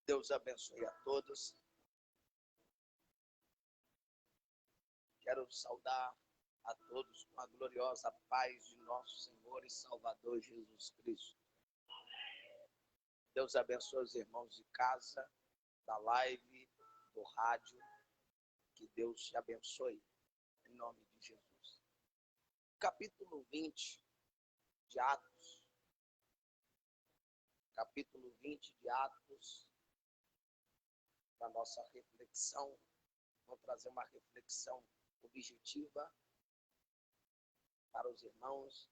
Deus abençoe a todos. Quero saudar a todos com a gloriosa paz de nosso Senhor e Salvador Jesus Cristo. Deus abençoe os irmãos de casa, da live, do rádio. Que Deus te abençoe, em nome de Jesus. Capítulo 20 de Atos. Capítulo 20 de Atos, para nossa reflexão. Vou trazer uma reflexão objetiva para os irmãos.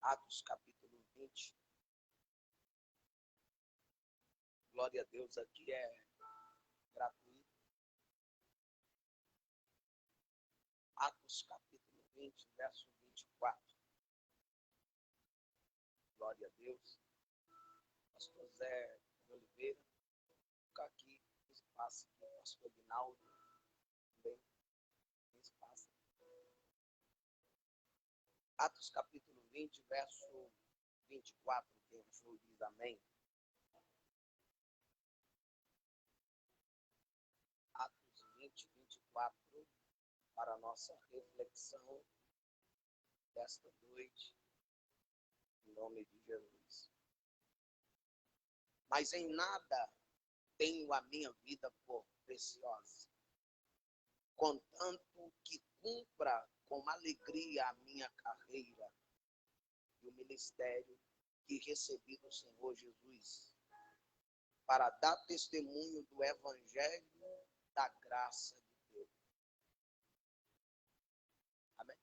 Atos capítulo 20. Glória a Deus, aqui é gratuito. Atos capítulo 20, verso 24. Glória a Deus. Pastor Zé Oliveira, fica aqui, espaço aqui, pastor Guinaldo, também tem espaço. Atos capítulo 20, verso 24, quem achou diz amém. Atos 20, 24, para a nossa reflexão desta noite, em nome de Jesus. Mas em nada tenho a minha vida por preciosa, contanto que cumpra com alegria a minha carreira e o ministério que recebi do Senhor Jesus, para dar testemunho do Evangelho da graça de Deus. Amém?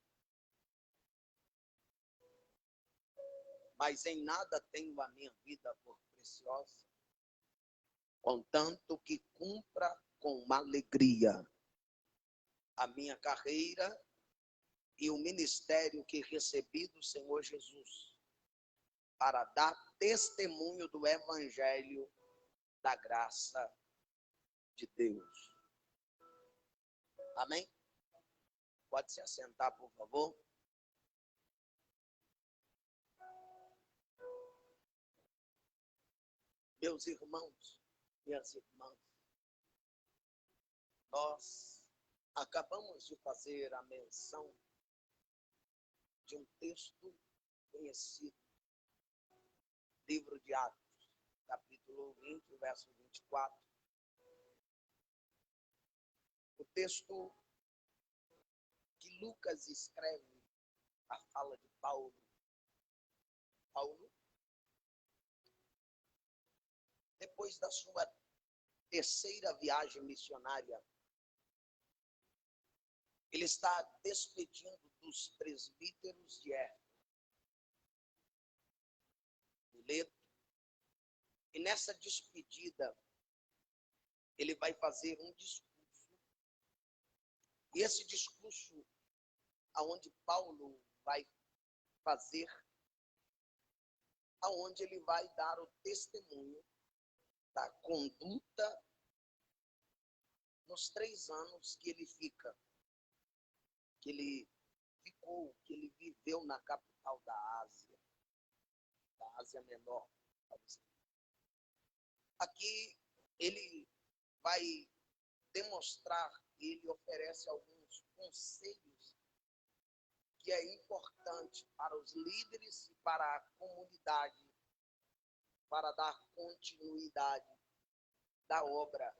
Mas em nada tenho a minha vida por preciosa, contanto que cumpra com alegria a minha carreira e o ministério que recebi do Senhor Jesus, para dar testemunho do Evangelho da graça de Deus. Amém? Pode se assentar, por favor. Meus irmãos, minhas irmãs, nós acabamos de fazer a menção de um texto conhecido, livro de Atos, capítulo 20, verso 24. O texto que Lucas escreve a fala de Paulo. Paulo, depois da sua terceira viagem missionária, ele está despedindo dos presbíteros de Éfeso, Mileto, e nessa despedida ele vai fazer um discurso. E esse discurso, aonde Paulo vai fazer, aonde ele vai dar o testemunho da conduta nos 3 anos que ele fica, que ele viveu na capital da Ásia Menor. Aqui ele vai demonstrar, ele oferece alguns conselhos que é importante para os líderes e para a comunidade, para dar continuidade da obra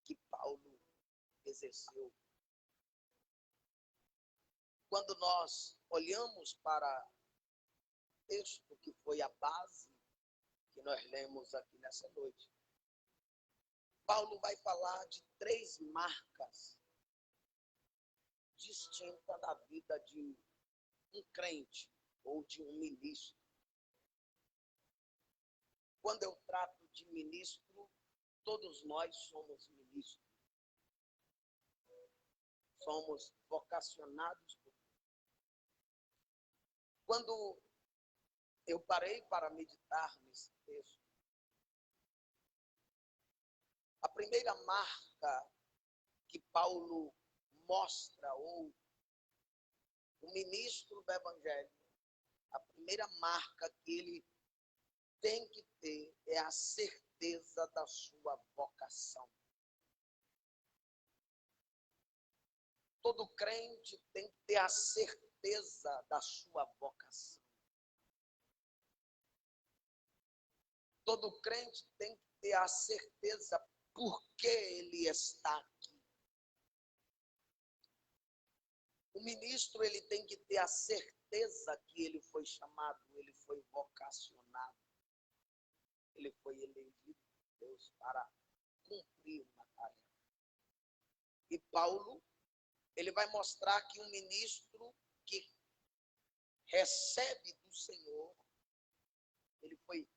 que Paulo exerceu. Quando nós olhamos para o texto que foi a base que nós lemos aqui nessa noite, Paulo vai falar de 3 marcas distintas da vida de um crente ou de um ministro. Quando eu trato de ministro, todos nós somos ministros. Somos vocacionados por Deus. Quando eu parei para meditar nesse texto, a primeira marca que Paulo mostra, ou o ministro do Evangelho, a primeira marca que ele tem que ter é a certeza da sua vocação. Todo crente tem que ter a certeza da sua vocação. Todo crente tem que ter a certeza por que ele está aqui. O ministro, ele tem que ter a certeza que ele foi chamado, ele foi vocacionado, ele foi elegido por Deus para cumprir uma tarefa. E Paulo, ele vai mostrar que um ministro que recebe do Senhor, ele foi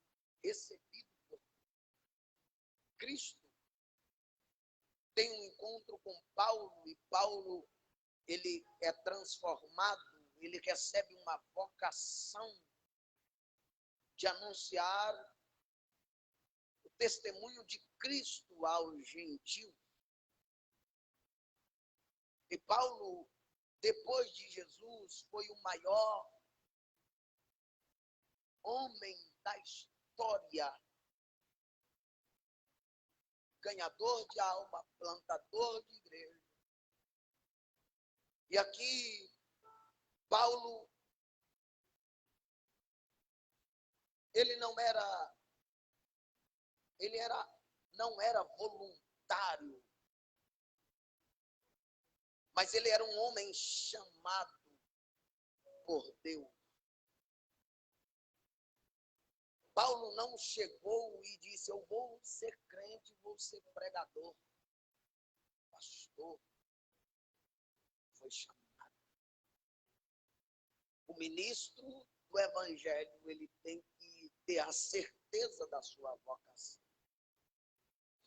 recebido por Cristo. Tem um encontro com Paulo e Paulo, ele é transformado, ele recebe uma vocação de anunciar o testemunho de Cristo aos gentios. E Paulo, depois de Jesus, foi o maior homem da história, ganhador de alma, plantador de igreja. E aqui, Paulo, ele não era voluntário, mas ele era um homem chamado por Deus. Paulo não chegou e disse, eu vou ser crente, vou ser pregador. Pastor, foi chamado. O ministro do evangelho, ele tem que ter a certeza da sua vocação.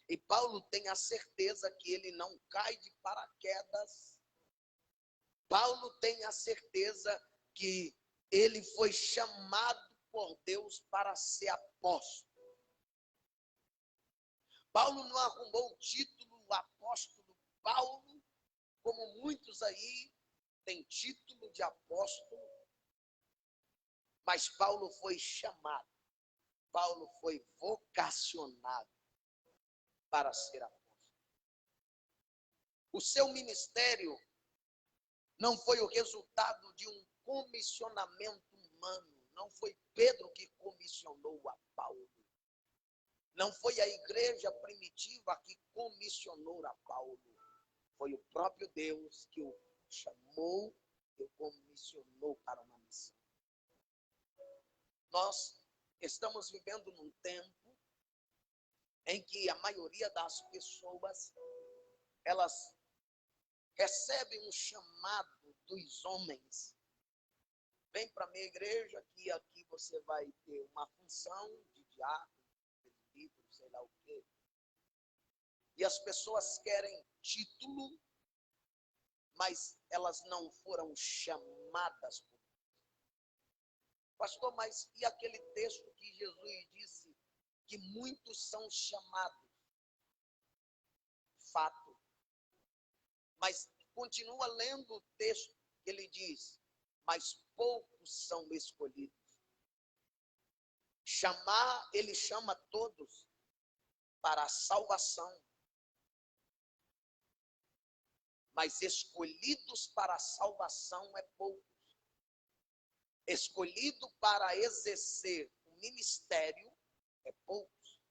E Paulo tem a certeza que ele não cai de paraquedas. Paulo tem a certeza que ele foi chamado por Deus para ser apóstolo. Paulo não arrumou o título apóstolo Paulo, como muitos aí têm título de apóstolo, mas Paulo foi chamado, Paulo foi vocacionado para ser apóstolo. O seu ministério não foi o resultado de um comissionamento humano, não foi Pedro que comissionou a Paulo. Não foi a igreja primitiva que comissionou a Paulo. Foi o próprio Deus que o chamou e o comissionou para uma missão. Nós estamos vivendo num tempo em que a maioria das pessoas, elas recebem um chamado dos homens. Vem para a minha igreja, que aqui você vai ter uma função de diácono, presbítero, sei lá o quê. E as pessoas querem título, mas elas não foram chamadas por Deus. Pastor, mas e aquele texto que Jesus disse que muitos são chamados? Fato. Mas continua lendo o texto que ele diz, mas poucos são escolhidos. Chamar, ele chama todos para a salvação. Mas escolhidos para a salvação é poucos. Escolhido para exercer o ministério é poucos.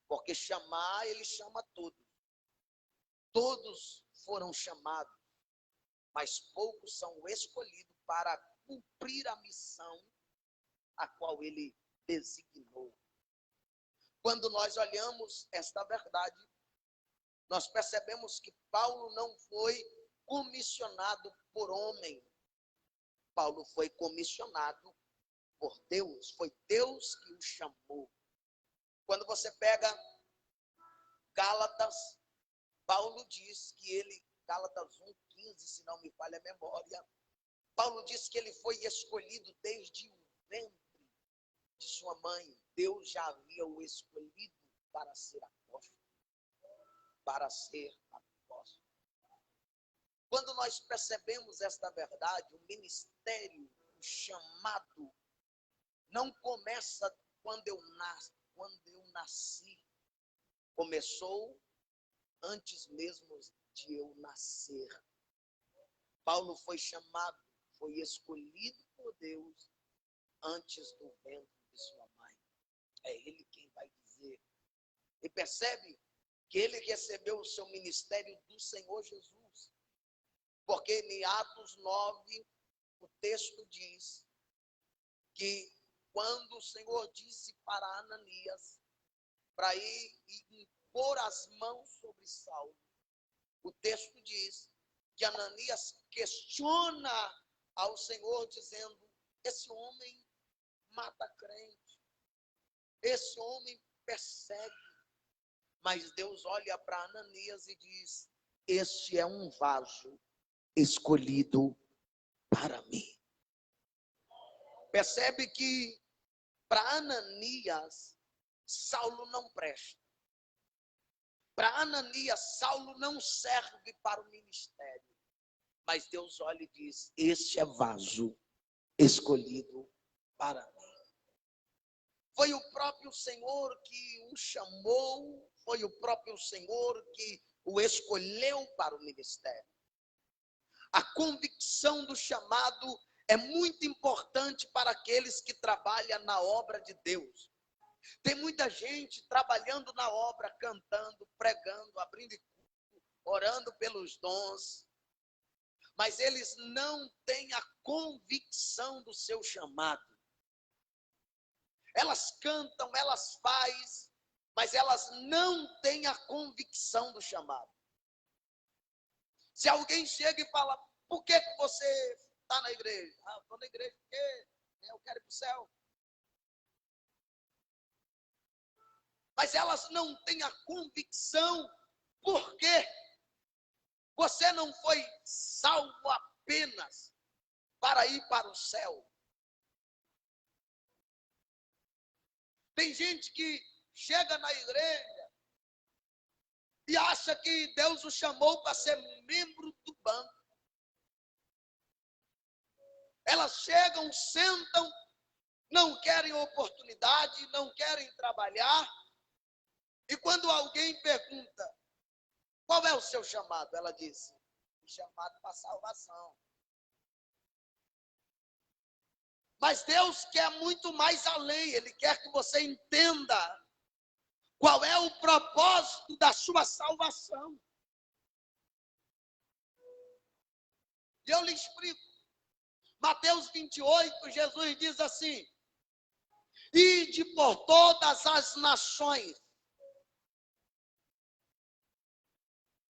Porque chamar, ele chama todos. Todos foram chamados, mas poucos são escolhidos para cumprir a missão a qual ele designou. Quando nós olhamos esta verdade, nós percebemos que Paulo não foi comissionado por homem. Paulo foi comissionado por Deus. Foi Deus que o chamou. Quando você pega Gálatas, Paulo diz que ele, Gálatas 1:15, se não me falha a memória, Paulo diz que ele foi escolhido desde o ventre de sua mãe. Deus já havia o escolhido para ser apóstolo. Para ser apóstolo. Quando nós percebemos esta verdade, o ministério, o chamado, não começa quando eu nasci, começou antes mesmo de eu nascer. Paulo foi chamado, foi escolhido por Deus antes do ventre de sua mãe. É ele quem vai dizer. E percebe que ele recebeu o seu ministério do Senhor Jesus. Porque em Atos 9, o texto diz que quando o Senhor disse para Ananias para ir e impor as mãos sobre Saulo, o texto diz que Ananias questiona ao Senhor dizendo: esse homem mata crente, esse homem persegue. Mas Deus olha para Ananias e diz: este é um vaso escolhido para mim. Percebe que para Ananias, Saulo não presta. Para Ananias, Saulo não serve para o ministério. Mas Deus olha e diz: este é vaso escolhido para mim. Foi o próprio Senhor que o chamou, foi o próprio Senhor que o escolheu para o ministério. A convicção do chamado é muito importante para aqueles que trabalham na obra de Deus. Tem muita gente trabalhando na obra, cantando, pregando, abrindo culto, orando pelos dons, mas eles não têm a convicção do seu chamado. Elas cantam, elas fazem, mas elas não têm a convicção do chamado. Se alguém chega e fala: por que você está na igreja? Ah, estou na igreja porque eu quero ir para o céu. Mas elas não têm a convicção, porque você não foi salvo apenas para ir para o céu. Tem gente que chega na igreja e acha que Deus o chamou para ser membro do banco. Elas chegam, sentam, não querem oportunidade, não querem trabalhar. E quando alguém pergunta: qual é o seu chamado? Ela diz: o chamado para salvação. Mas Deus quer muito mais além. Ele quer que você entenda qual é o propósito da sua salvação. E eu lhe explico. Mateus 28, Jesus diz assim: ide por todas as nações.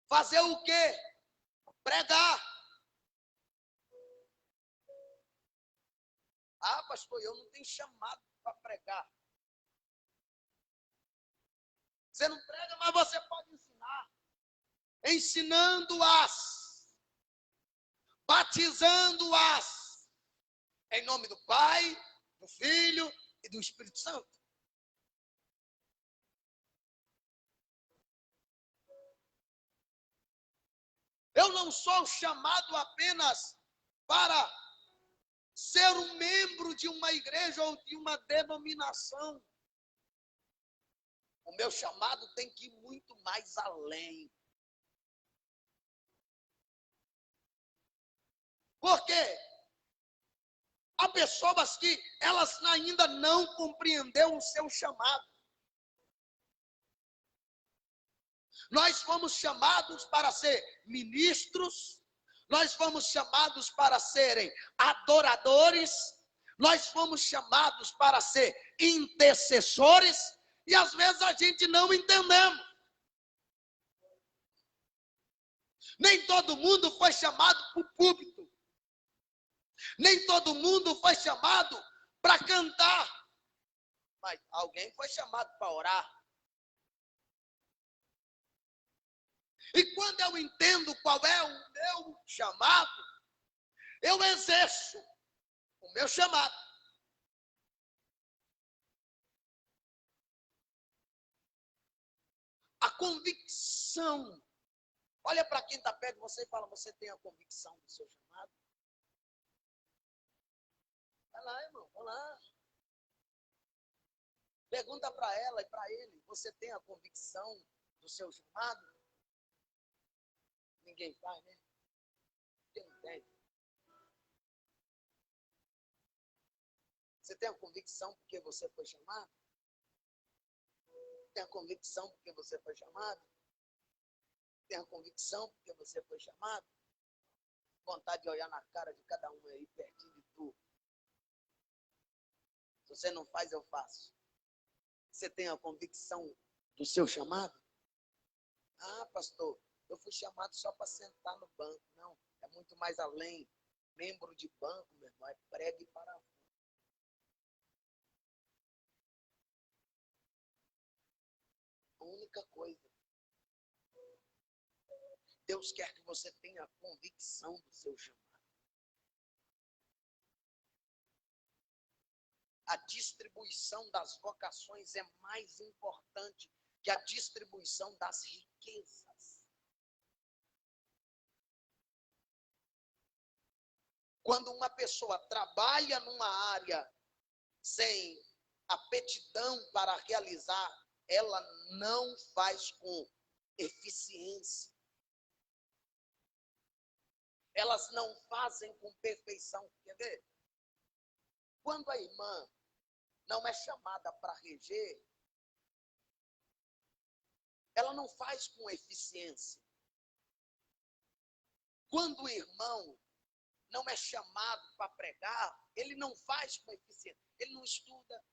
Fazer o quê? Pregar. Ah, pastor, eu não tenho chamado para pregar. Você não prega, mas você pode ensinar. Ensinando-as, batizando-as, em nome do Pai, do Filho e do Espírito Santo. Eu não sou chamado apenas para ser um membro de uma igreja ou de uma denominação. O meu chamado tem que ir muito mais além. Por quê? Há pessoas que elas ainda não compreenderam o seu chamado. Nós fomos chamados para ser ministros, nós fomos chamados para serem adoradores, nós fomos chamados para ser intercessores, e às vezes a gente não entendemos. Nem todo mundo foi chamado para o púlpito, nem todo mundo foi chamado para cantar, mas alguém foi chamado para orar. E quando eu entendo qual é o meu chamado, eu exerço o meu chamado. A convicção. Olha para quem está perto de você e fala: você tem a convicção do seu chamado? Vai lá, irmão, vai lá. Pergunta para ela e para ele: você tem a convicção do seu chamado? Ninguém faz, né? Ninguém tem. Você tem a convicção porque você foi chamado? Tem a convicção porque você foi chamado? Tem a convicção porque você foi chamado? Vontade de olhar na cara de cada um aí, pertinho de tu. Se você não faz, eu faço. Você tem a convicção do seu chamado? Ah, pastor, eu fui chamado só para sentar no banco. Não, é muito mais além. Membro de banco, meu irmão, é prego e parafuso. A única coisa. Deus quer que você tenha a convicção do seu chamado. A distribuição das vocações é mais importante que a distribuição das riquezas. Quando uma pessoa trabalha numa área sem aptidão para realizar, ela não faz com eficiência. Elas não fazem com perfeição. Quer ver? Quando a irmã não é chamada para reger, ela não faz com eficiência. Quando o irmão não é chamado para pregar, ele não faz com eficiência. Ele não estuda,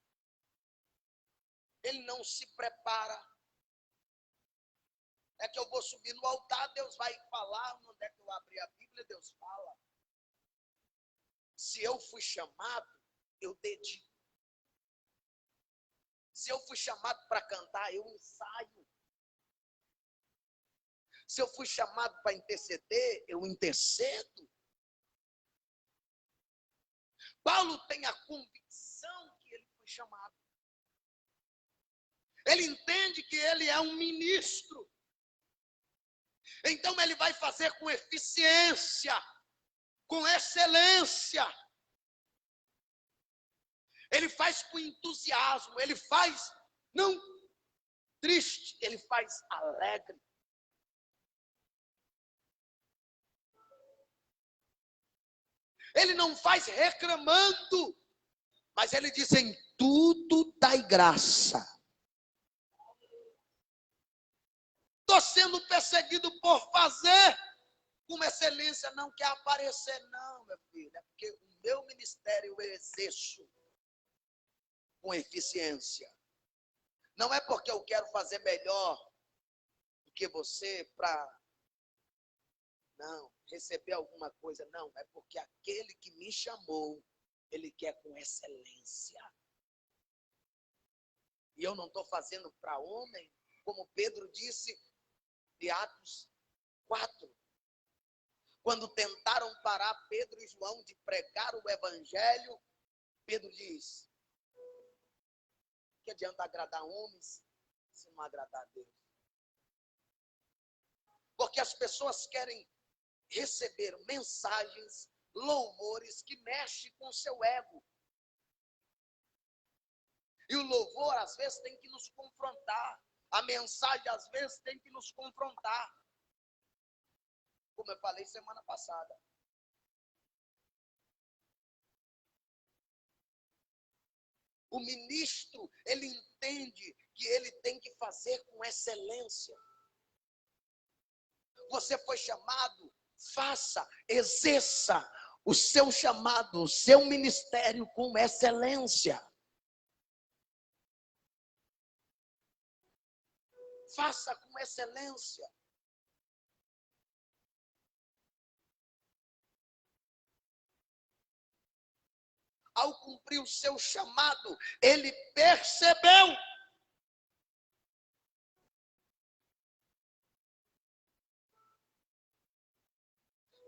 ele não se prepara. É que eu vou subir no altar, Deus vai falar, onde é que eu abri a Bíblia, Deus fala. Se eu fui chamado, eu dedico. Se eu fui chamado para cantar, eu ensaio. Se eu fui chamado para interceder, eu intercedo. Paulo tem a convicção que ele foi chamado. Ele entende que ele é um ministro. Então ele vai fazer com eficiência, com excelência. Ele faz com entusiasmo, ele faz não triste, ele faz alegre. Ele não faz reclamando, mas ele diz: em tudo dai graça. Estou sendo perseguido por fazer com excelência, não quer aparecer, não, meu filho. É porque o meu ministério eu exerço com eficiência. Não é porque eu quero fazer melhor do que você para não receber alguma coisa, não. É porque aquele que me chamou, ele quer com excelência. E eu não estou fazendo para homem, como Pedro disse de Atos 4. Quando tentaram parar Pedro e João de pregar o evangelho, Pedro diz: que adianta agradar homens se não agradar a Deus? Porque as pessoas querem receber mensagens, louvores que mexem com o seu ego. E o louvor, às vezes, tem que nos confrontar. A mensagem, às vezes, tem que nos confrontar. Como eu falei semana passada. O ministro, ele entende que ele tem que fazer com excelência. Você foi chamado, faça, exerça o seu chamado, o seu ministério com excelência. Faça com excelência. Ao cumprir o seu chamado, ele percebeu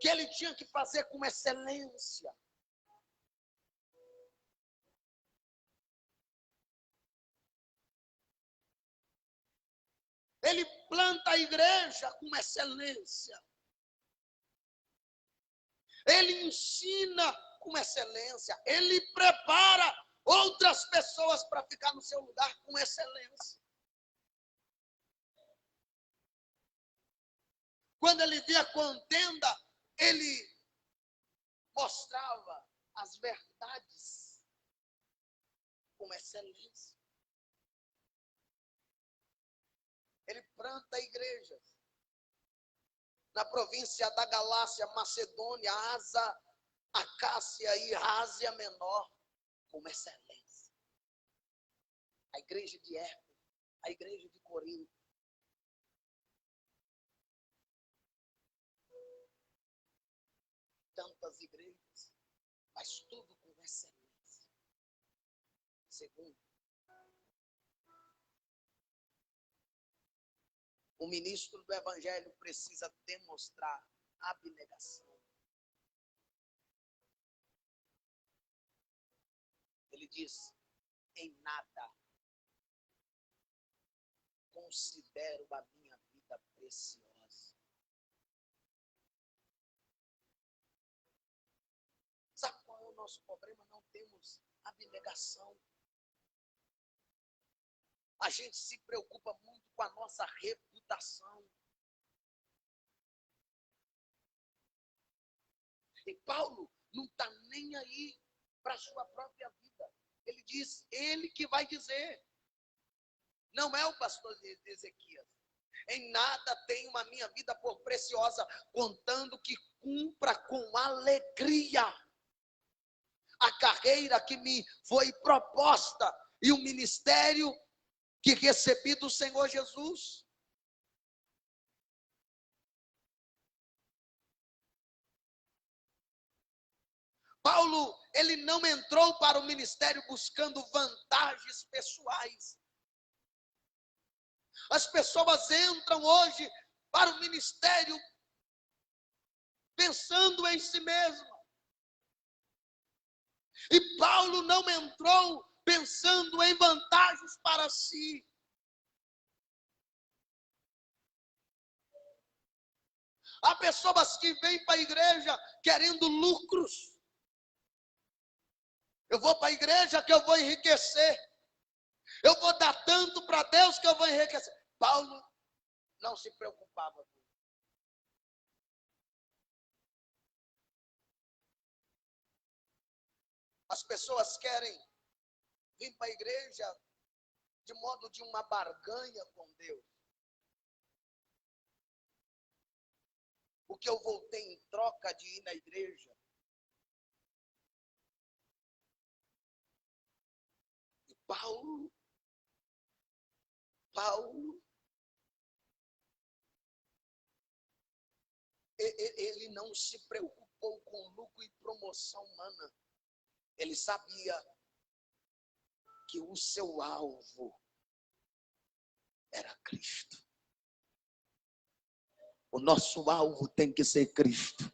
que ele tinha que fazer com excelência. Ele planta a igreja com excelência. Ele ensina com excelência. Ele prepara outras pessoas pessoas para ficar no seu lugar com excelência. Quando ele via contenda, ele mostrava as verdades com excelência. Ele planta igrejas na província da Galácia, Macedônia, Asa, Acácia e Ásia Menor, com excelência. A igreja de Éfeso, a igreja de Corinto. Tantas igrejas, mas tudo com excelência. Segundo, o ministro do evangelho precisa demonstrar abnegação. Ele diz: em nada considero a minha vida preciosa. Sabe qual é o nosso problema? Não temos abnegação. A gente se preocupa muito com a nossa reputação. E Paulo não está nem aí para a sua própria vida. Ele diz, ele que vai dizer. Não é o pastor de Ezequias. Em nada tenho a minha vida por preciosa, contando que cumpra com alegria a carreira que me foi proposta e o ministério que recebi do Senhor Jesus. Paulo, ele não entrou para o ministério buscando vantagens pessoais. As pessoas entram hoje para o ministério pensando em si mesmo. E Paulo não entrou pensando em vantagens para si. Há pessoas que vêm para a igreja querendo lucros. Eu vou para a igreja que eu vou enriquecer. Eu vou dar tanto para Deus que eu vou enriquecer. Paulo não se preocupava com isso. As pessoas querem vir para a igreja de modo de uma barganha com Deus. O que eu vou ter em troca de ir na igreja? E Paulo, ele não se preocupou com lucro e promoção humana. Ele sabia que o seu alvo era Cristo. O nosso alvo tem que ser Cristo.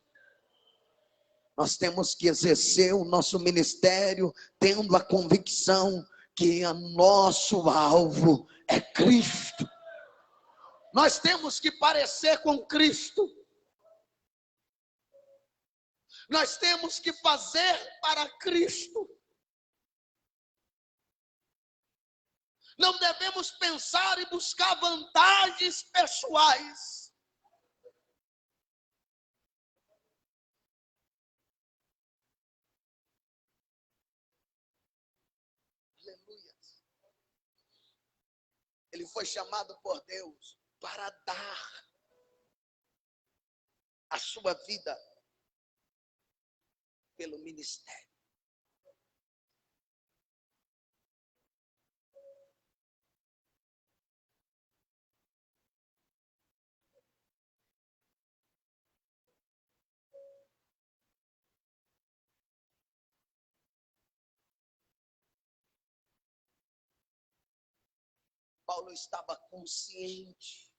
Nós temos que exercer o nosso ministério tendo a convicção que o nosso alvo é Cristo. Nós temos que parecer com Cristo. Nós temos que fazer para Cristo. Não devemos pensar e buscar vantagens pessoais. Aleluia. Ele foi chamado por Deus para dar a sua vida pelo ministério. Paulo estava consciente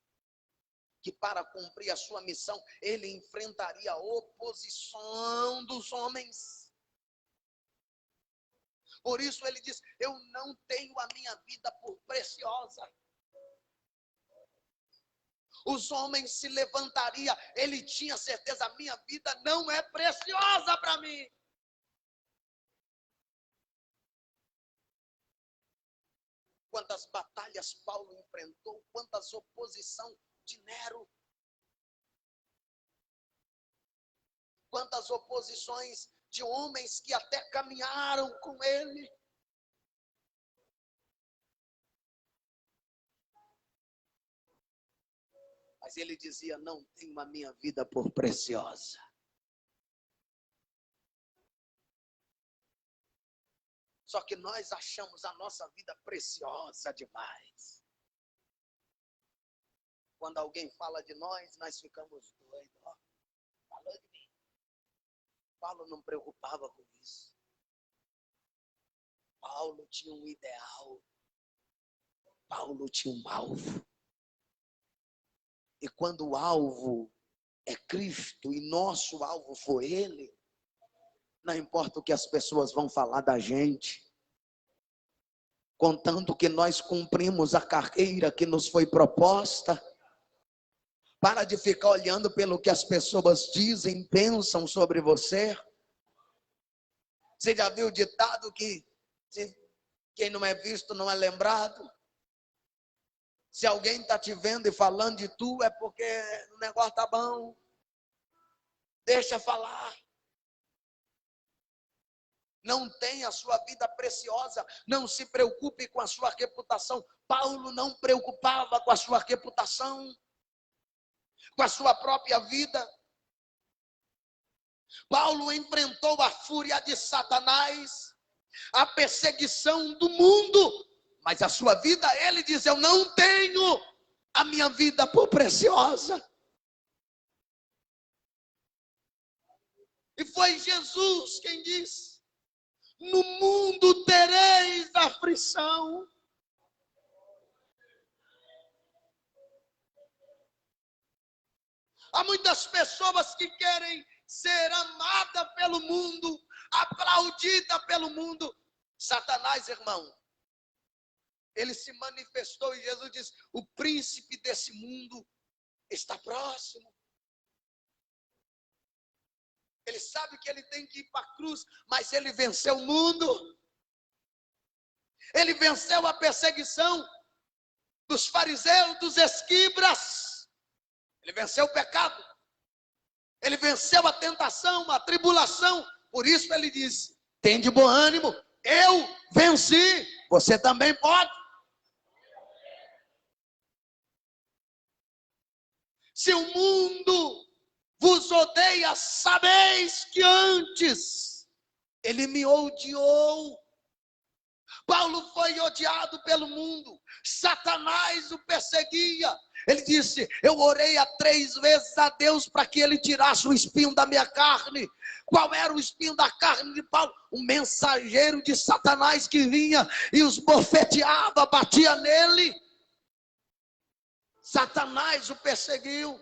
que para cumprir a sua missão, ele enfrentaria a oposição dos homens. Por isso ele diz, eu não tenho a minha vida por preciosa. Os homens se levantariam, ele tinha certeza, a minha vida não é preciosa para mim. quantas batalhas Paulo enfrentou, quantas oposição de Nero, quantas oposições de homens que até caminharam com ele. Mas ele dizia: não tenho a minha vida por preciosa. Só que nós achamos a nossa vida preciosa demais. Quando alguém fala de nós, nós ficamos doidos. Ó, falou de mim. Paulo não preocupava com isso. Paulo tinha um ideal. Paulo tinha um alvo. E quando o alvo é Cristo e nosso alvo foi Ele, não importa o que as pessoas vão falar da gente, contanto que nós cumprimos a carreira que nos foi proposta. Para de ficar olhando pelo que as pessoas dizem, pensam sobre você. Você já viu o ditado que quem não é visto não é lembrado? Se alguém está te vendo e falando de tu, é porque o negócio está bom. Deixa falar. Não tenha a sua vida preciosa. Não se preocupe com a sua reputação. Paulo não preocupava com a sua reputação, com a sua própria vida. Paulo enfrentou a fúria de Satanás, a perseguição do mundo. Mas a sua vida, ele diz: eu não tenho a minha vida por preciosa. E foi Jesus quem disse: no mundo tereis aflição. Há muitas pessoas que querem ser amadas pelo mundo, aplaudida pelo mundo. Satanás, irmão, ele se manifestou e Jesus disse: o príncipe desse mundo está próximo. Ele sabe que ele tem que ir para a cruz, mas ele venceu o mundo. Ele venceu a perseguição dos fariseus, dos escribas. Ele venceu o pecado. Ele venceu a tentação, a tribulação. Por isso ele disse: tem de bom ânimo, eu venci, você também pode. Se o mundo vos odeia, sabeis que antes ele me odiou. Paulo foi odiado pelo mundo. Satanás o perseguia. Ele disse: eu orei 3 vezes a Deus para que ele tirasse o espinho da minha carne. Qual era o espinho da carne de Paulo? Um mensageiro de Satanás que vinha e os bofeteava, batia nele. Satanás o perseguiu.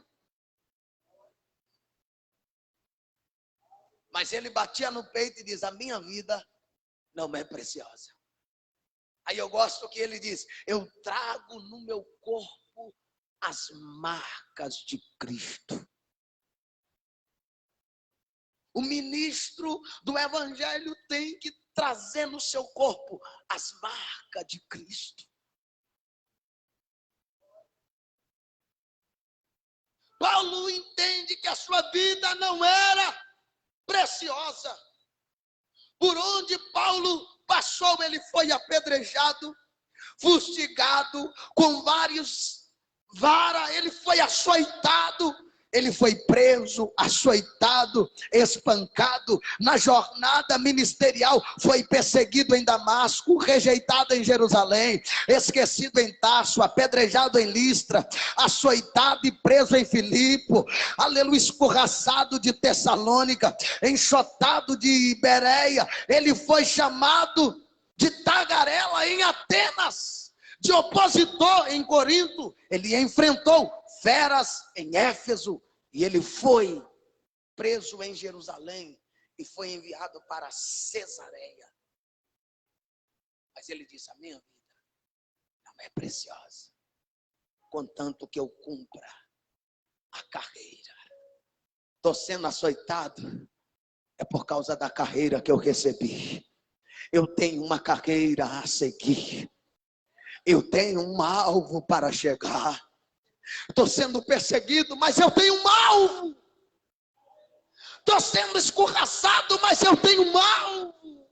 Mas ele batia no peito e diz: a minha vida não é preciosa. Aí eu gosto que ele diz: eu trago no meu corpo as marcas de Cristo. O ministro do evangelho tem que trazer no seu corpo as marcas de Cristo. Paulo entende que a sua vida não era preciosa. Por onde Paulo passou, ele foi apedrejado, fustigado, com vários varas, ele foi açoitado, ele foi preso, açoitado, espancado. Na jornada ministerial foi perseguido em Damasco, rejeitado em Jerusalém, esquecido em Tarso, apedrejado em Listra, açoitado e preso em Filipe, aleluia, escorraçado de Tessalônica, enxotado de Bereia. Ele foi chamado de tagarela em Atenas, de opositor em Corinto. Ele enfrentou feras em Éfeso, e ele foi preso em Jerusalém e foi enviado para Cesareia. Mas ele disse: a minha vida não é preciosa, contanto que eu cumpra a carreira. Estou sendo açoitado, é por causa da carreira que eu recebi. Eu tenho uma carreira a seguir. eu tenho um alvo para chegar. Estou sendo perseguido, mas eu tenho um alvo. Estou sendo escorraçado, mas eu tenho um alvo.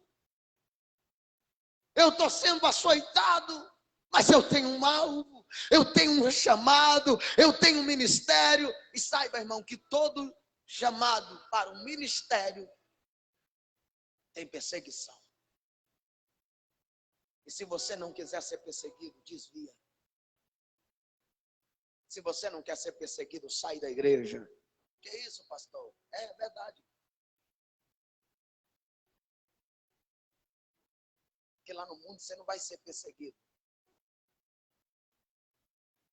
Eu estou sendo açoitado, mas eu tenho um alvo. Eu tenho um chamado, eu tenho um ministério. E saiba, irmão, que todo chamado para um ministério tem perseguição. E se você não quiser ser perseguido, desvia. Se você não quer ser perseguido, sai da igreja. Que isso, pastor? É verdade. Porque lá no mundo você não vai ser perseguido.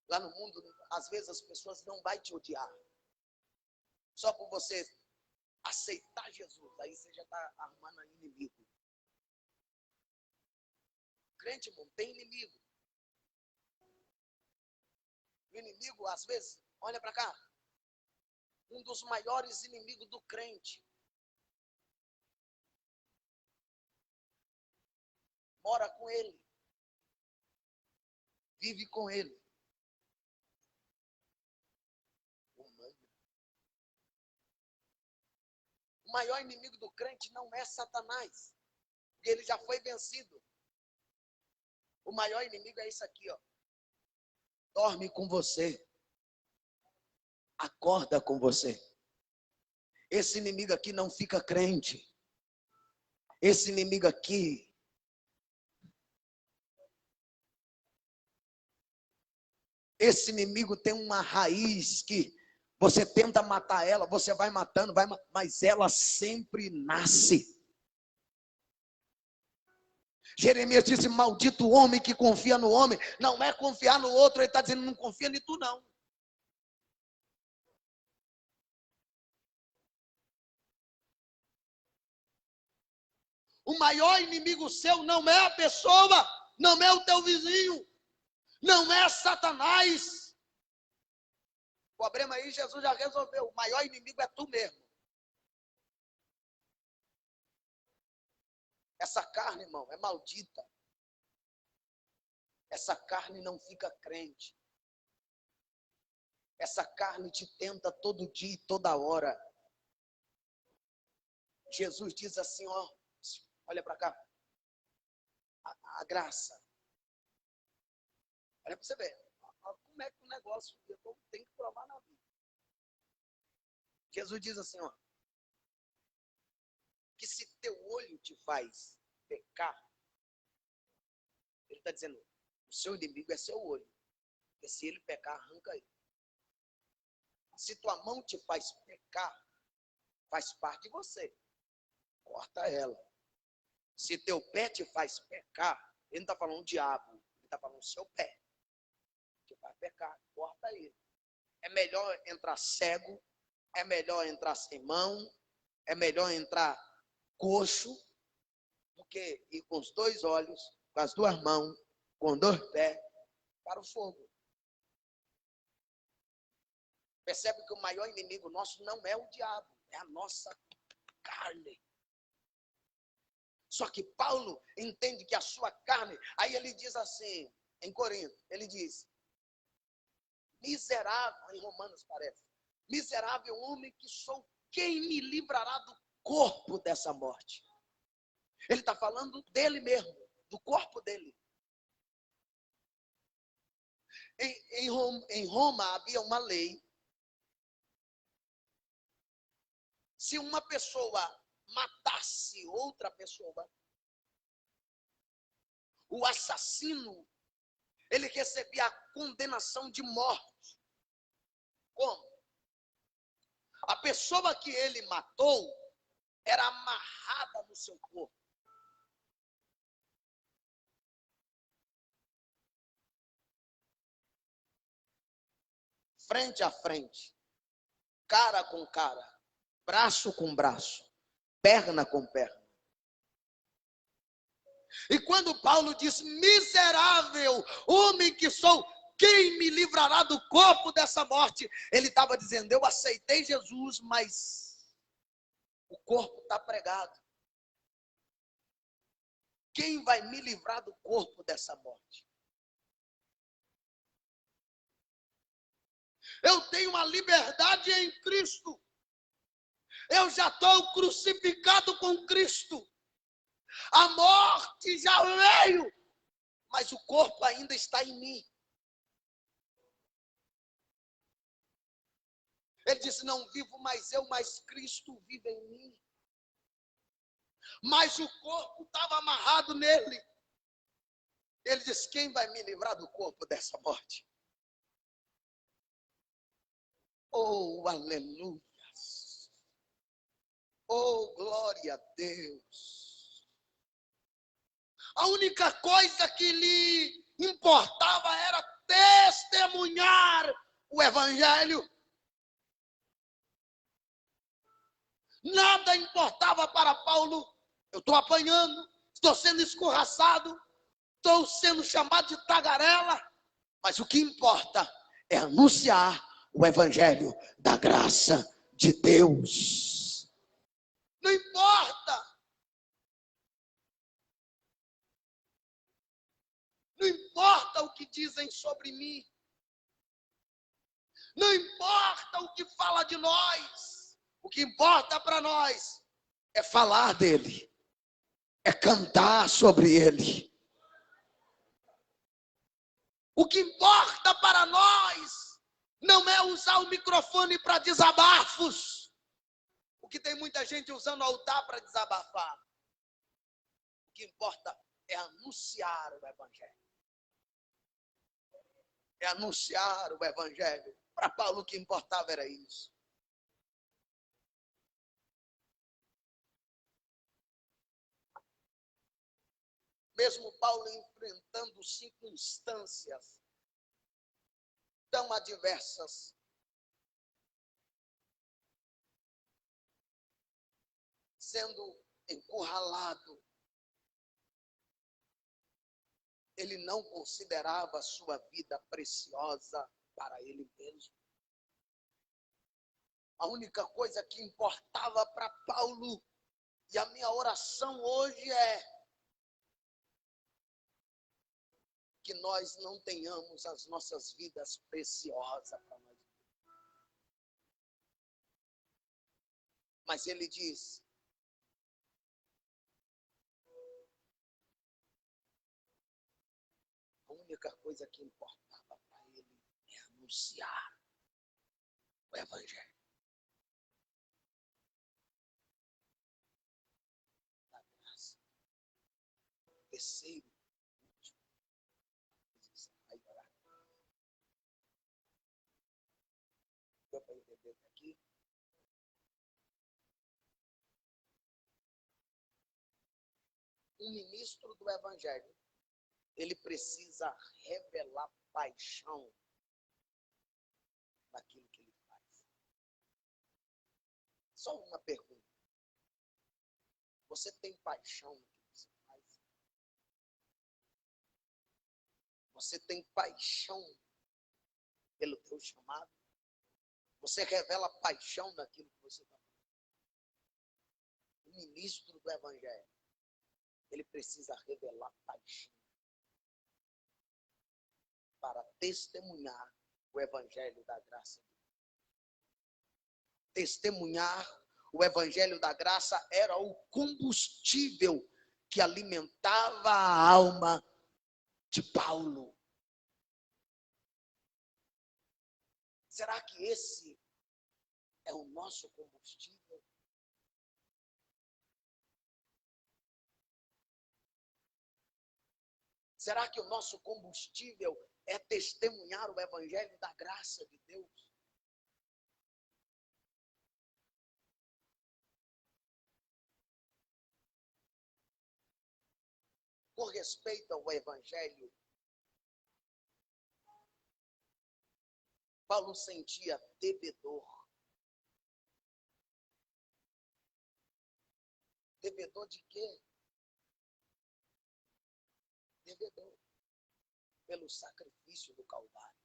Lá no mundo, às vezes as pessoas não vão te odiar. Só por você aceitar Jesus, aí você já está arrumando inimigo. O crente, irmão, tem inimigo. O inimigo, às vezes, olha para cá. Um dos maiores inimigos do crente mora com ele. Vive com ele. O maior inimigo do crente não é Satanás, porque ele já foi vencido. O maior inimigo é isso aqui, ó. Dorme com você. Acorda com você. Esse inimigo aqui não fica crente. Esse inimigo aqui tem uma raiz que você tenta matar ela, você vai matando, mas ela sempre nasce. Jeremias disse, maldito homem que confia no homem. Não é confiar no outro, ele está dizendo, não confia em tu não. O maior inimigo seu não é a pessoa, não é o teu vizinho, não é Satanás. O problema aí Jesus já resolveu. O maior inimigo é tu mesmo. Essa carne, irmão, é maldita. Essa carne não fica crente. Essa carne te tenta todo dia e toda hora. Jesus diz assim, ó, olha para cá. A graça. Olha para você ver. Como é que o negócio tem que provar na vida. Jesus diz assim, ó. Que se teu olho te faz pecar, ele está dizendo, o seu inimigo é seu olho. Porque se ele pecar, arranca ele. Se tua mão te faz pecar, faz parte de você. Corta ela. Se teu pé te faz pecar, ele não está falando diabo, ele está falando seu pé. Te faz pecar, corta ele. É melhor entrar cego, é melhor entrar sem mão, é melhor entrar coxo, do que ir com os dois olhos, com as duas mãos, com dois pés, para o fogo. Percebe que o maior inimigo nosso não é o diabo, é a nossa carne. Só que Paulo entende que a sua carne, aí ele diz assim, em Corinto, ele diz, miserável, em Romanos parece, miserável homem que sou, quem me livrará do corpo dessa morte? Ele está falando dele mesmo, do corpo dele. Em Roma havia uma lei. Se uma pessoa matasse outra pessoa, o assassino, ele recebia a condenação de morte. Como? A pessoa que ele matou era amarrada no seu corpo. Frente a frente, cara com cara, braço com braço, perna com perna. E quando Paulo diz, miserável homem que sou, quem me livrará do corpo dessa morte? Ele estava dizendo, eu aceitei Jesus, mas o corpo está pregado. Quem vai me livrar do corpo dessa morte? Eu tenho uma liberdade em Cristo. Eu já estou crucificado com Cristo. A morte já veio, mas o corpo ainda está em mim. Ele disse, não vivo mais eu, mas Cristo vive em mim. Mas o corpo estava amarrado nele. Ele disse, quem vai me livrar do corpo dessa morte? Oh, aleluia. Oh, glória a Deus. A única coisa que lhe importava era testemunhar o evangelho. Nada importava para Paulo. Eu estou apanhando, estou sendo escorraçado, estou sendo chamado de tagarela, mas o que importa é anunciar o evangelho da graça de Deus. Não importa. Não importa o que dizem sobre mim. Não importa o que fala de nós. O que importa para nós é falar dele. É cantar sobre ele. O que importa para nós não é usar o microfone para desabafos. O que tem muita gente usando o altar para desabafar. O que importa é anunciar o evangelho. É anunciar o evangelho. Para Paulo o que importava era isso. Mesmo Paulo enfrentando circunstâncias tão adversas, sendo encurralado, ele não considerava a sua vida preciosa para ele mesmo. A única coisa que importava para Paulo, e a minha oração hoje é que nós não tenhamos as nossas vidas preciosas para nós. Mas ele diz, a única coisa que importava para ele é anunciar o evangelho. Da graça. Terceiro, deu para entender aqui? Um ministro do evangelho, ele precisa revelar paixão naquilo que ele faz. Só uma pergunta. Você tem paixão no que você faz? Você tem paixão pelo teu chamado? Você revela paixão naquilo que você está fazendo? O ministro do evangelho, ele precisa revelar paixão para testemunhar o evangelho da graça. Testemunhar o evangelho da graça era o combustível que alimentava a alma de Paulo. Será que esse é o nosso combustível? Será que o nosso combustível é testemunhar o evangelho da graça de Deus? Com respeito ao evangelho, Paulo sentia devedor. Devedor de quê? Devedor pelo sacrifício do Calvário.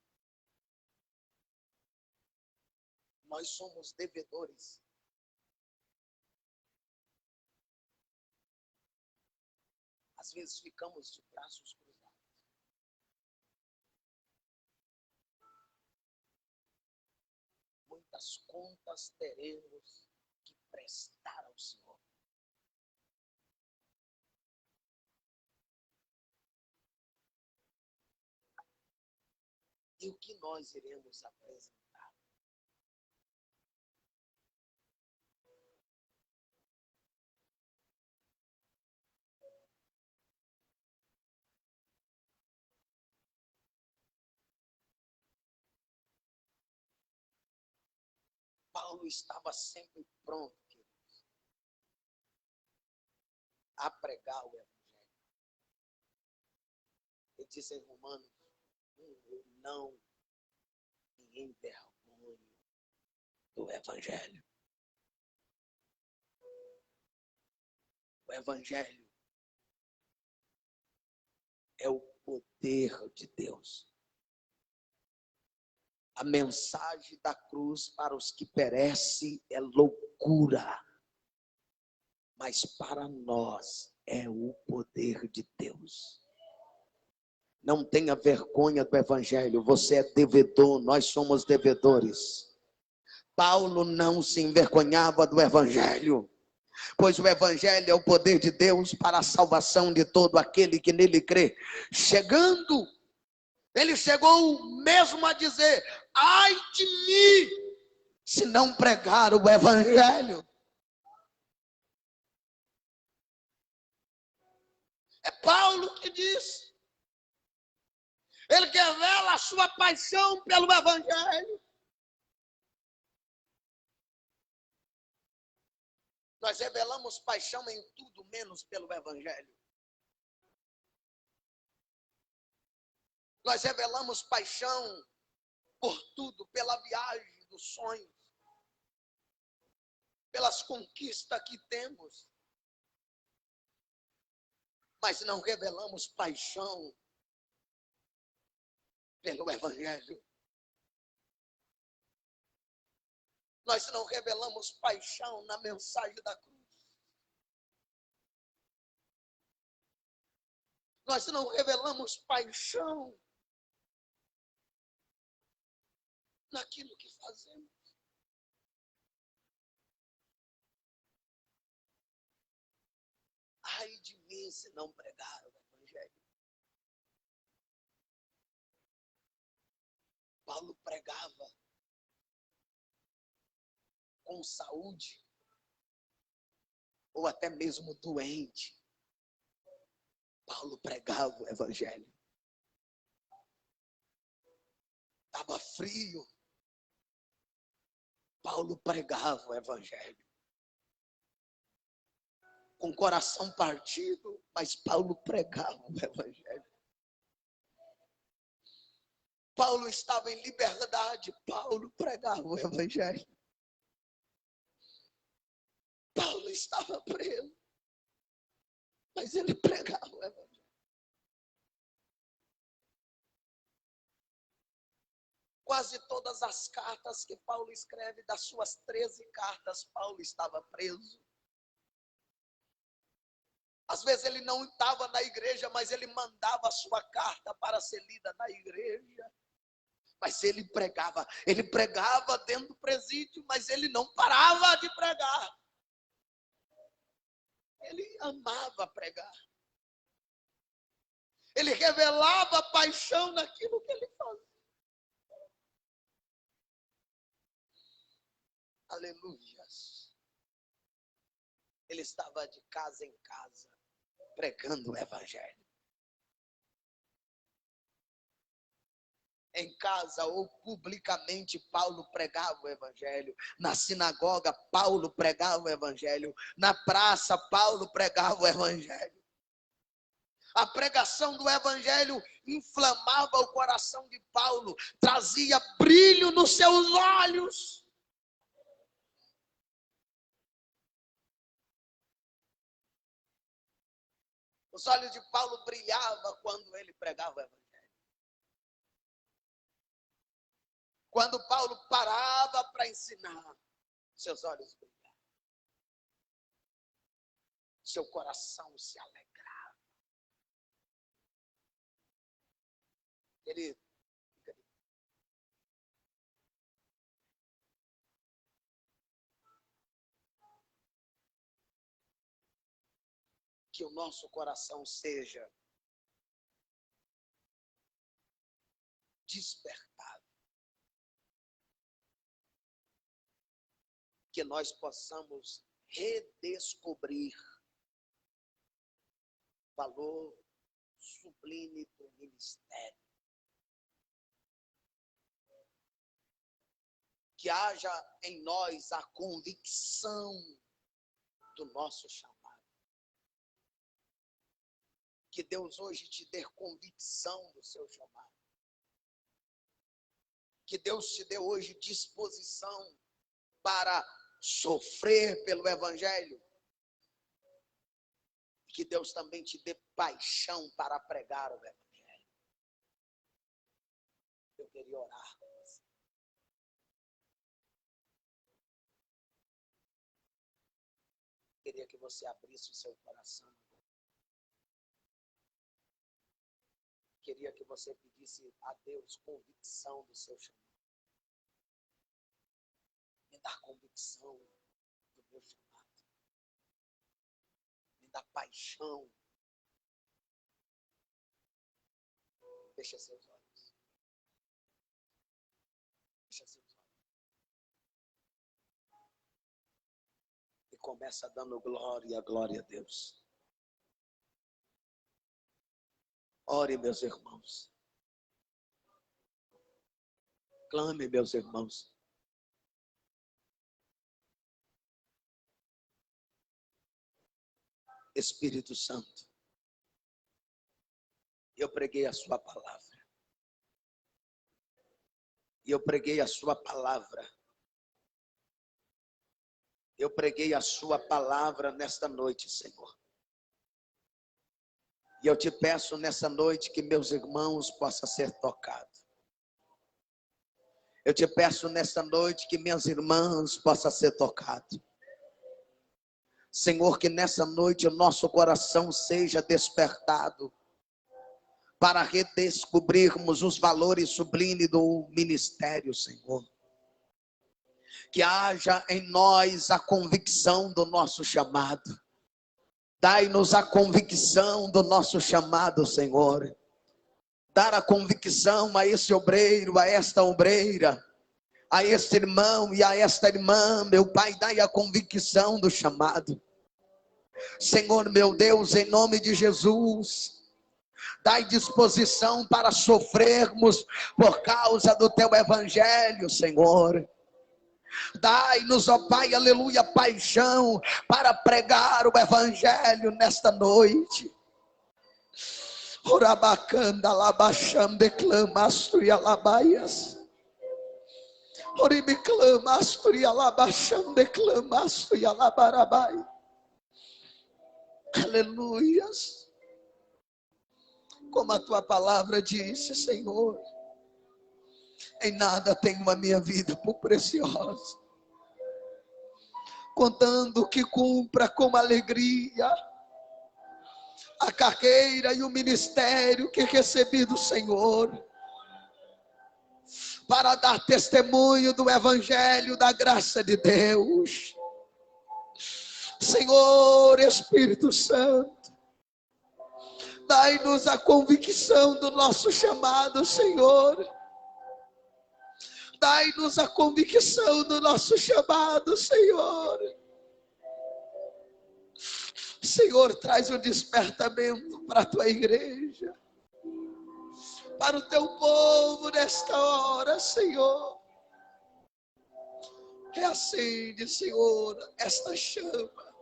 Nós somos devedores. Às vezes ficamos de braços cruzados. muitas contas teremos que prestar ao Senhor. E o que nós iremos apresentar? Paulo estava sempre pronto, queridos, a pregar o Evangelho. Ele disse em Romanos: eu não me envergonho do Evangelho. O Evangelho é o poder de Deus. A mensagem da cruz para os que perecem é loucura, mas para nós é o poder de Deus. Não tenha vergonha do Evangelho, você é devedor, nós somos devedores. Paulo não se envergonhava do Evangelho, pois o Evangelho é o poder de Deus para a salvação de todo aquele que nele crê. Ele chegou mesmo a dizer: ai de mim, se não pregar o Evangelho. É Paulo que diz. Ele revela a sua paixão pelo Evangelho. Nós revelamos paixão em tudo menos pelo Evangelho. Nós revelamos paixão por tudo, pela viagem dos sonhos, pelas conquistas que temos. Mas não revelamos paixão pelo Evangelho. Nós não revelamos paixão na mensagem da cruz. Nós não revelamos paixão naquilo que fazemos. Ai de mim se não pregar o Evangelho. Paulo pregava com saúde, ou até mesmo doente. Paulo pregava o Evangelho. Estava frio. Paulo pregava o Evangelho. Com o coração partido, mas Paulo pregava o Evangelho. Paulo estava em liberdade, Paulo pregava o Evangelho. Paulo estava preso, mas ele pregava o Evangelho. Quase todas as cartas que Paulo escreve, das suas 13 cartas, Paulo estava preso. Às vezes ele não estava na igreja, mas ele mandava a sua carta para ser lida na igreja. Mas ele pregava dentro do presídio, mas ele não parava de pregar. Ele amava pregar. Ele revelava paixão naquilo que ele fazia. Aleluias. Ele estava de casa em casa, pregando o Evangelho. Em casa ou publicamente, Paulo pregava o Evangelho. Na sinagoga, Paulo pregava o Evangelho. Na praça, Paulo pregava o Evangelho. A pregação do Evangelho inflamava o coração de Paulo, trazia brilho nos seus olhos. Os olhos de Paulo brilhavam quando ele pregava o Evangelho. Quando Paulo parava para ensinar, seus olhos brilhavam. Seu coração se alegrava. Querido, que o nosso coração seja despertado. Que nós possamos redescobrir o valor sublime do ministério. Que haja em nós a convicção do nosso chamado. Que Deus hoje te dê convicção do seu chamado. Que Deus te dê hoje disposição para sofrer pelo Evangelho. Que Deus também te dê paixão para pregar o Evangelho. Eu queria orar com você. Queria que você abrisse o seu coração. Queria que você pedisse a Deus convicção do seu chamado. Me dá convicção do meu chamado. Me dá paixão. Feche seus olhos. Feche seus olhos. E começa dando glória a Deus. Ore, meus irmãos. Clame, meus irmãos. Espírito Santo, eu preguei a sua palavra. Eu preguei a sua palavra. Eu preguei a sua palavra nesta noite, Senhor. E eu te peço nessa noite que meus irmãos possam ser tocados. Eu te peço nesta noite que minhas irmãs possam ser tocadas. Senhor, que nessa noite o nosso coração seja despertado para redescobrirmos os valores sublimes do ministério, Senhor. Que haja em nós a convicção do nosso chamado. Dai-nos a convicção do nosso chamado, Senhor. Dar a convicção a esse obreiro, a esta obreira, a este irmão e a esta irmã, meu Pai, dai a convicção do chamado. Senhor, meu Deus, em nome de Jesus, dai disposição para sofrermos por causa do teu evangelho, Senhor. Dai-nos, ó Pai, aleluia, paixão para pregar o evangelho nesta noite. Orabacanda labacham declamastro e alabaias. Oribiclamastro e alabacham declamastro e alabarabai. Aleluias. Como a tua palavra disse, Senhor, em nada tenho a minha vida por preciosa, contando que cumpra com alegria a carreira e o ministério que recebi do Senhor, para dar testemunho do evangelho da graça de Deus. Senhor Espírito Santo, dai-nos a convicção do nosso chamado, Senhor. Dai-nos a convicção do nosso chamado, Senhor. Senhor, traz o despertamento para a tua igreja, para o teu povo nesta hora, Senhor. Reacende, Senhor, esta chama,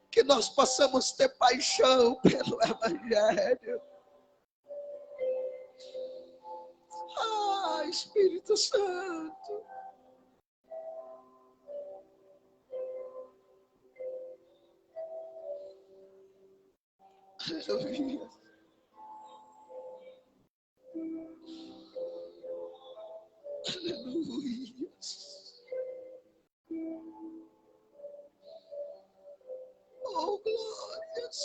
que nós possamos ter paixão pelo evangelho. Ah, Espírito Santo. Aleluia. Aleluia. Oh, glórias.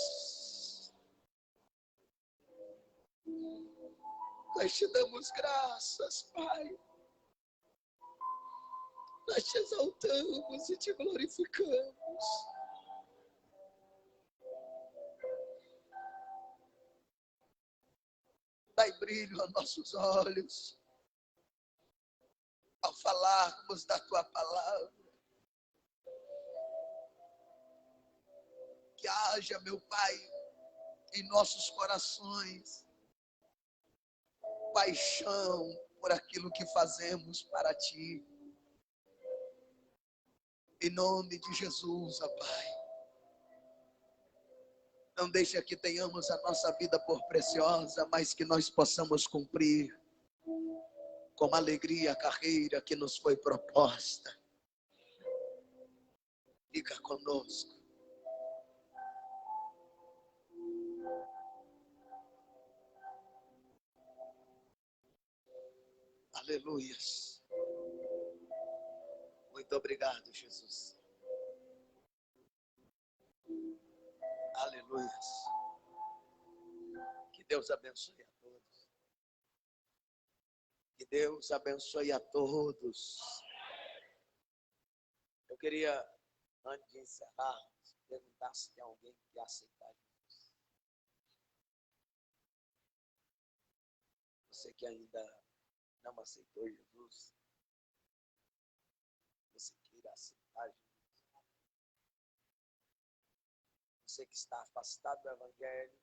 Nós te damos graças, Pai. Nós te exaltamos e te glorificamos. dai brilho aos nossos olhos ao falarmos da tua palavra. Que haja, meu Pai, em nossos corações paixão por aquilo que fazemos para ti. Em nome de Jesus, ó Pai. Não deixa que tenhamos a nossa vida por preciosa, mas que nós possamos cumprir com alegria a carreira que nos foi proposta. Fica conosco. Aleluias. Muito obrigado, Jesus. Aleluias. Que Deus abençoe a todos. Que Deus abençoe a todos. Eu queria, antes de encerrar, perguntar se tem alguém que quer aceitar Jesus. Você que ainda não aceitou Jesus, você queira aceitar Jesus. Você que está afastado do Evangelho,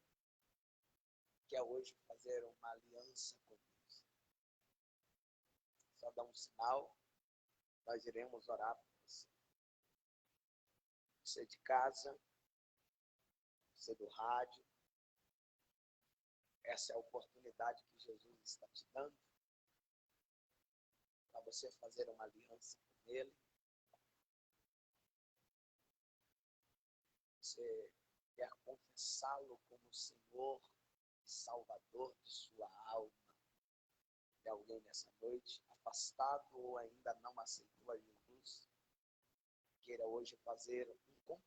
quer hoje fazer uma aliança com Deus. Só dá um sinal, nós iremos orar por você. Você de casa, você do rádio, essa é a oportunidade que Jesus está te dando para você fazer uma aliança com Ele. Você quer confessá-lo como Senhor e Salvador de sua alma. Tem alguém nessa noite afastado ou ainda não aceitou a Jesus, queira hoje fazer um compromisso